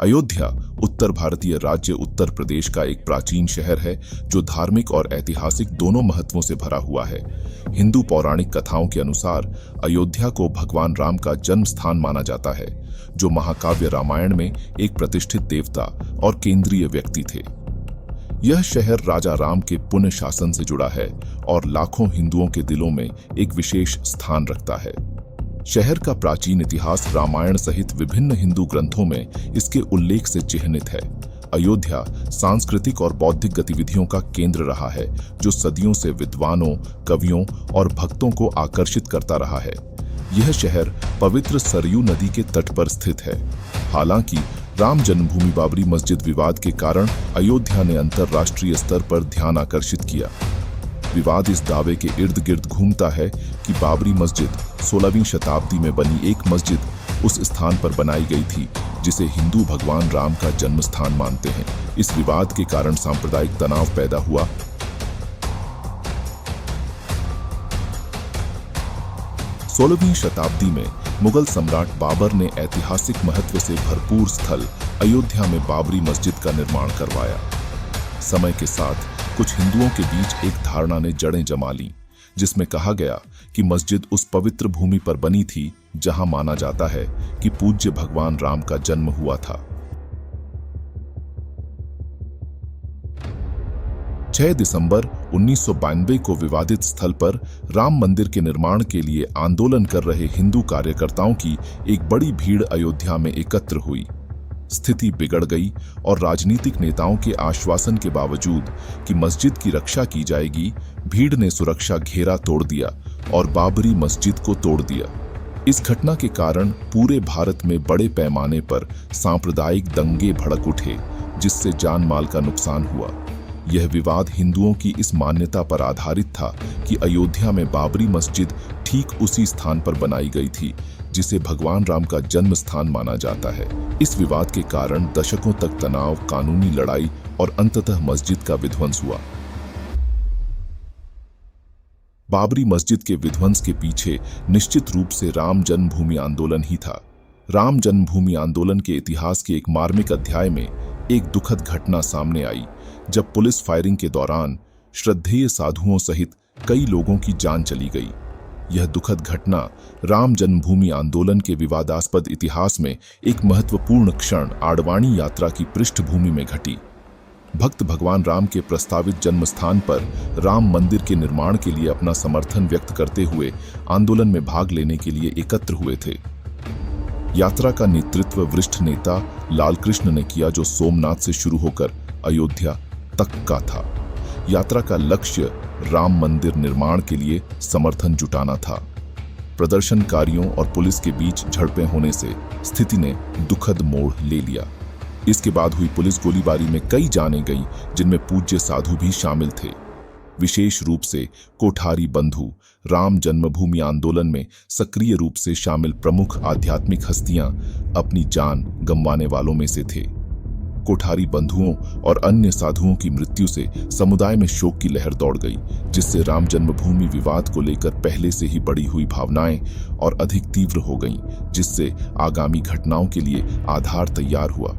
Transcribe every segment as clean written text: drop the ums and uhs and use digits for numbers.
अयोध्या उत्तर भारतीय राज्य उत्तर प्रदेश का एक प्राचीन शहर है जो धार्मिक और ऐतिहासिक दोनों महत्वों से भरा हुआ है। हिंदू पौराणिक कथाओं के अनुसार अयोध्या को भगवान राम का जन्म स्थान माना जाता है, जो महाकाव्य रामायण में एक प्रतिष्ठित देवता और केंद्रीय व्यक्ति थे। यह शहर राजा राम के पुण्य शासन से जुड़ा है और लाखों हिंदुओं के दिलों में एक विशेष स्थान रखता है। शहर का प्राचीन इतिहास रामायण सहित विभिन्न हिंदू ग्रंथों में इसके उल्लेख से चिह्नित है। अयोध्या सांस्कृतिक और बौद्धिक गतिविधियों का केंद्र रहा है, जो सदियों से विद्वानों, कवियों और भक्तों को आकर्षित करता रहा है। यह शहर पवित्र सरयू नदी के तट पर स्थित है। हालांकि राम जन्मभूमि बाबरी मस्जिद विवाद के कारण अयोध्या ने अंतर्राष्ट्रीय स्तर पर ध्यान आकर्षित किया। विवाद इस दावे के इर्द गिर्द घूमता है कि बाबरी मस्जिद 16वीं शताब्दी में बनी एक मस्जिद उस स्थान पर बनाई गई थी जिसे हिंदू भगवान राम का जन्म स्थान मानते हैं। इस विवाद के कारण सांप्रदायिक तनाव पैदा हुआ। सोलहवीं शताब्दी में मुगल सम्राट बाबर ने ऐतिहासिक महत्व से भरपूर स्थल अयोध्या में बाबरी मस्जिद का निर्माण करवाया। समय के साथ कुछ हिंदुओं के बीच एक धारणा ने जड़ें जमा लीं, जिसमें कहा गया कि मस्जिद उस पवित्र भूमि पर बनी थी जहां माना जाता है कि पूज्य भगवान राम का जन्म हुआ था। 6 दिसंबर 1992 को विवादित स्थल पर राम मंदिर के निर्माण के लिए आंदोलन कर रहे हिंदू कार्यकर्ताओं की एक बड़ी भीड़ अयोध्या में एकत्र हुई। स्थिति बिगड़ गई और राजनीतिक नेताओं के आश्वासन के बावजूद कि मस्जिद की रक्षा की जाएगी, भीड़ ने सुरक्षा घेरा तोड़ दिया और बाबरी मस्जिद को तोड़ दिया। इस घटना के कारण पूरे भारत में बड़े पैमाने पर सांप्रदायिक दंगे भड़क उठे, जिससे जान माल का नुकसान हुआ। यह विवाद हिंदुओं की इस मान्यता पर आधारित था कि अयोध्या में बाबरी मस्जिद ठीक उसी स्थान पर बनाई गई थी जिसे भगवान राम का जन्म स्थान माना जाता है। इस विवाद के कारण दशकों तक तनाव, कानूनी लड़ाई और अंततः मस्जिद का विध्वंस हुआ। बाबरी मस्जिद के विध्वंस के पीछे निश्चित रूप से राम जन्मभूमि आंदोलन ही था। राम जन्मभूमि आंदोलन के इतिहास के एक मार्मिक अध्याय में एक दुखद घटना सामने आई, जब पुलिस फायरिंग के दौरान श्रद्धेय साधुओं सहित कई लोगों की जान चली गई। यह दुखद घटना राम जन्मभूमि आंदोलन के विवादास्पद इतिहास में एक महत्वपूर्ण क्षण आडवाणी यात्रा की पृष्ठभूमि में घटी। भक्त भगवान राम के प्रस्तावित जन्म स्थान पर राम मंदिर के निर्माण के लिए अपना समर्थन व्यक्त करते हुए आंदोलन में भाग लेने के लिए एकत्र हुए थे। यात्रा का नेतृत्व वरिष्ठ नेता लालकृष्ण ने किया, जो सोमनाथ से शुरू होकर अयोध्या तक का था। यात्रा का लक्ष्य राम मंदिर निर्माण के लिए समर्थन जुटाना था। प्रदर्शनकारियों और पुलिस के बीच झड़पें होने से स्थिति ने दुखद मोड़ ले लिया। इसके बाद हुई पुलिस गोलीबारी में कई जानें गईं, जिनमें पूज्य साधु भी शामिल थे। विशेष रूप से कोठारी बंधु राम जन्मभूमि आंदोलन में सक्रिय रूप से शामिल प्रमुख आध्यात्मिक हस्तियां अपनी जान गंवाने वालों में से थे। कोठारी बंधुओं और अन्य साधुओं की मृत्यु से समुदाय में शोक की लहर दौड़ गई, जिससे राम जन्मभूमि विवाद को लेकर पहले से ही बढ़ी हुई भावनाएं और अधिक तीव्र हो गईं, जिससे आगामी घटनाओं के लिए आधार तैयार हुआ।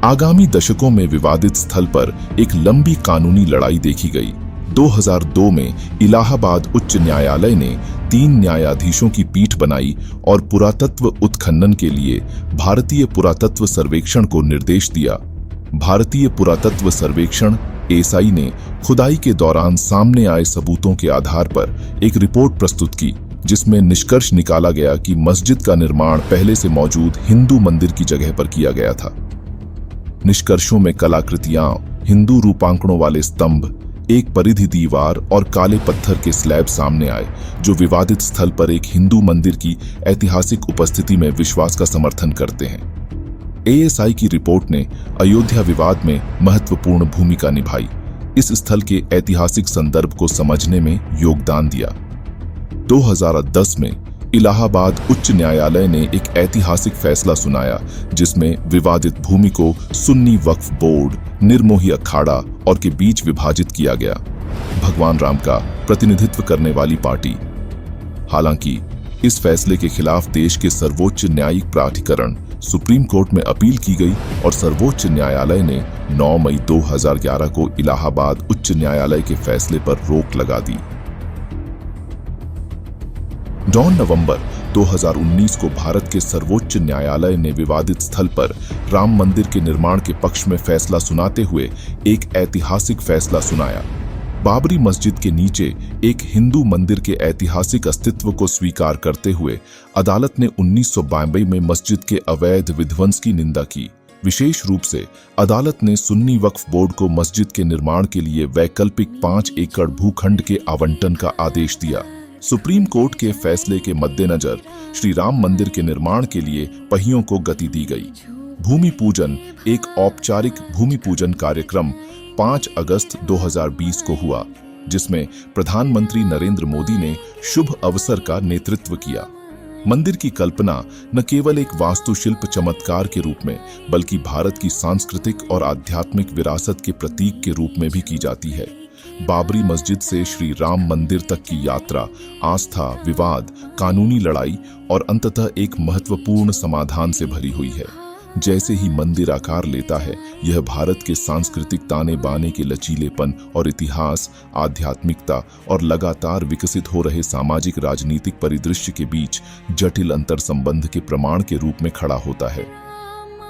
आगामी दशकों में विवादित स्थल पर एक लंबी कानूनी लड़ाई देखी गई। 2002 में इलाहाबाद उच्च न्यायालय ने 3 न्यायाधीशों की पीठ बनाई और पुरातत्व उत्खनन के लिए भारतीय पुरातत्व सर्वेक्षण को निर्देश दिया। भारतीय पुरातत्व सर्वेक्षण एएसआई ने खुदाई के दौरान सामने आए सबूतों के आधार पर एक रिपोर्ट प्रस्तुत की, जिसमें निष्कर्ष निकाला गया कि मस्जिद का निर्माण पहले से मौजूद हिंदू मंदिर की जगह पर किया गया था। निष्कर्षों में कलाकृतियां, हिंदू रूपांकणों वाले स्तंभ, एक परिधि दीवार और काले पत्थर के स्लैब सामने आए, जो विवादित स्थल पर एक हिंदू मंदिर की ऐतिहासिक उपस्थिति में विश्वास का समर्थन करते हैं। एएसआई की रिपोर्ट ने अयोध्या विवाद में महत्वपूर्ण भूमिका निभाई, इस स्थल के ऐतिहासिक संदर्भ को समझने में योगदान दिया। 2010 में इलाहाबाद उच्च न्यायालय ने एक ऐतिहासिक फैसला सुनाया, जिसमें विवादित भूमि को सुन्नी वक्फ बोर्ड, निर्मोही अखाड़ा और के बीच विभाजित किया गया, भगवान राम का प्रतिनिधित्व करने वाली पार्टी। हालांकि इस फैसले के खिलाफ देश के सर्वोच्च न्यायिक प्राधिकरण सुप्रीम कोर्ट में अपील की गई और सर्वोच्च न्यायालय ने 9 मई 2011 को इलाहाबाद उच्च न्यायालय के फैसले पर रोक लगा दी। 9 नवंबर 2019 को भारत के सर्वोच्च न्यायालय ने विवादित स्थल पर राम मंदिर के निर्माण के पक्ष में फैसला सुनाते हुए एक ऐतिहासिक फैसला सुनाया। बाबरी मस्जिद के नीचे एक हिंदू मंदिर के ऐतिहासिक अस्तित्व को स्वीकार करते हुए अदालत ने 1992 में मस्जिद के अवैध विध्वंस की निंदा की। विशेष रूप से अदालत ने सुन्नी वक्फ बोर्ड को मस्जिद के निर्माण के लिए वैकल्पिक 5 एकड़ भूखंड के आवंटन का आदेश दिया। सुप्रीम कोर्ट के फैसले के मद्देनजर श्री राम मंदिर के निर्माण के लिए पहियों को गति दी गई। भूमि पूजन एक औपचारिक भूमि पूजन कार्यक्रम 5 अगस्त 2020 को हुआ, जिसमें प्रधानमंत्री नरेंद्र मोदी ने शुभ अवसर का नेतृत्व किया। मंदिर की कल्पना न केवल एक वास्तुशिल्प चमत्कार के रूप में, बल्कि भारत की सांस्कृतिक और आध्यात्मिक विरासत के प्रतीक के रूप में भी की जाती है। बाबरी मस्जिद से श्री राम मंदिर तक की यात्रा आस्था, विवाद, कानूनी लड़ाई और अंततः एक महत्वपूर्ण समाधान से भरी हुई है। जैसे ही मंदिर आकार लेता है, यह भारत के सांस्कृतिक ताने बाने के लचीलेपन और इतिहास, आध्यात्मिकता और लगातार विकसित हो रहे सामाजिक राजनीतिक परिदृश्य के बीच जटिल अंतर संबंध के प्रमाण के रूप में खड़ा होता है।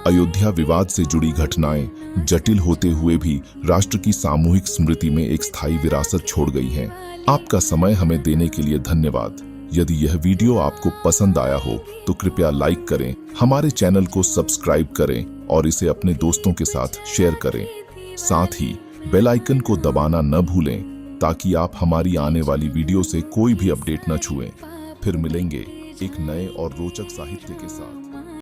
अयोध्या विवाद से जुड़ी घटनाएं जटिल होते हुए भी राष्ट्र की सामूहिक स्मृति में एक स्थायी विरासत छोड़ गई हैं। आपका समय हमें देने के लिए धन्यवाद। यदि यह वीडियो आपको पसंद आया हो तो कृपया लाइक करें, हमारे चैनल को सब्सक्राइब करें और इसे अपने दोस्तों के साथ शेयर करें। साथ ही बेल आइकन को दबाना न भूलें ताकि आप हमारी आने वाली वीडियो से कोई भी अपडेट न छुएं। फिर मिलेंगे एक नए और रोचक साहित्य के साथ।